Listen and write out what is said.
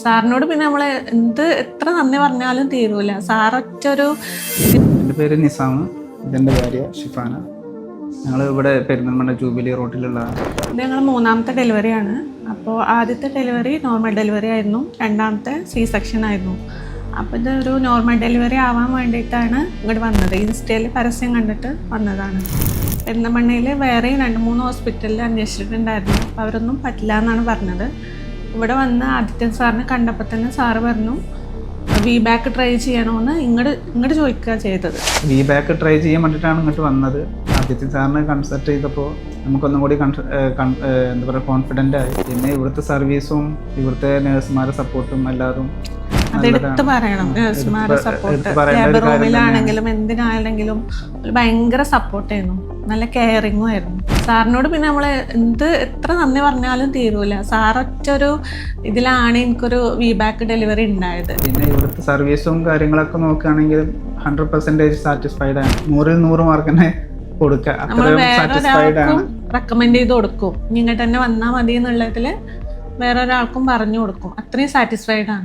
സാറിനോട് പിന്നെ നമ്മൾ എത്ര നന്ദി പറഞ്ഞാലും തീരൂല. സാറൊറ്റൊരു എൻ്റെ പേര് നിസാം, ഇതെൻ്റെ ഭാര്യ ഷിഫാന. ഞങ്ങൾ ഇവിടെ പെരിന്തൽമണ്ണ ജൂബിലി റോട്ടിലുള്ള ഇത് ഞങ്ങൾ 3ാമത്തെ ഡെലിവറിയാണ്. അപ്പോൾ ആദ്യത്തെ ഡെലിവറി നോർമൽ ഡെലിവറി ആയിരുന്നു, 2ാമത്തെ C-സെക്ഷൻ ആയിരുന്നു. അപ്പോൾ ഇതൊരു നോർമൽ ഡെലിവറി ആവാൻ വേണ്ടിയിട്ടാണ് ഇങ്ങോട്ട് വന്നത്. ഇൻസ്റ്റയിൽ പരസ്യം കണ്ടിട്ട് വന്നതാണ്. പെരിന്തൽമണ്ണയിൽ വേറെയും 2-3 ഹോസ്പിറ്റലിൽ അന്വേഷിച്ചിട്ടുണ്ടായിരുന്നു. അപ്പോൾ അവരൊന്നും പറ്റില്ല എന്നാണ് പറഞ്ഞത്. ഇവിടെ വന്ന് ആദിത്യൻ സാറിനെ കണ്ടപ്പോൾ തന്നെ സാറ് പറഞ്ഞു VBAC ട്രൈ ചെയ്യണമെന്ന് ഇങ്ങോട്ട് ചോദിക്കുക ചെയ്തത്. VBAC ട്രൈ ചെയ്യാൻ വേണ്ടിയിട്ടാണ് ഇങ്ങോട്ട് വന്നത്. ആദിത്യൻ സാറിനെ കൺസൾട്ട് ചെയ്തപ്പോൾ നമുക്കൊന്നും കൂടി എന്താ പറയുക കോൺഫിഡൻ്റ് ആയി. പിന്നെ ഇവിടുത്തെ സർവീസും ഇവിടുത്തെ നേഴ്സുമാരുടെ സപ്പോർട്ടും എല്ലാതും അതെടുത്ത് പറയണം. നഴ്സുമാരുടെ സപ്പോർട്ട് ലേബർ റൂമിലാണെങ്കിലും എന്തിനാണെങ്കിലും ഭയങ്കര സപ്പോർട്ടായിരുന്നു, നല്ല കെയറിങ്ങും ആയിരുന്നു. സാറിനോട് പിന്നെ നമ്മൾ എത്ര നന്ദി പറഞ്ഞാലും തീരൂല. സാറൊറ്റൊരു ഇതിലാണ് എനിക്കൊരു VBAC ഡെലിവറി ഉണ്ടായത്. പിന്നെ ഇവിടുത്തെ സർവീസും കാര്യങ്ങളൊക്കെ നോക്കുകയാണെങ്കിൽ 100% സാറ്റിസ്ഫൈഡ് ആണ്. 100-ൽ 100 മാർക്ക് തന്നെ കൊടുക്കുക. നമ്മൾ വേറൊരാൾക്കും റെക്കമെൻഡ് ചെയ്ത് കൊടുക്കും, ഇങ്ങോട്ട് തന്നെ വന്നാൽ മതി എന്നുള്ളതിൽ വേറൊരാൾക്കും പറഞ്ഞു കൊടുക്കും. അത്രയും സാറ്റിസ്ഫൈഡ് ആണ്.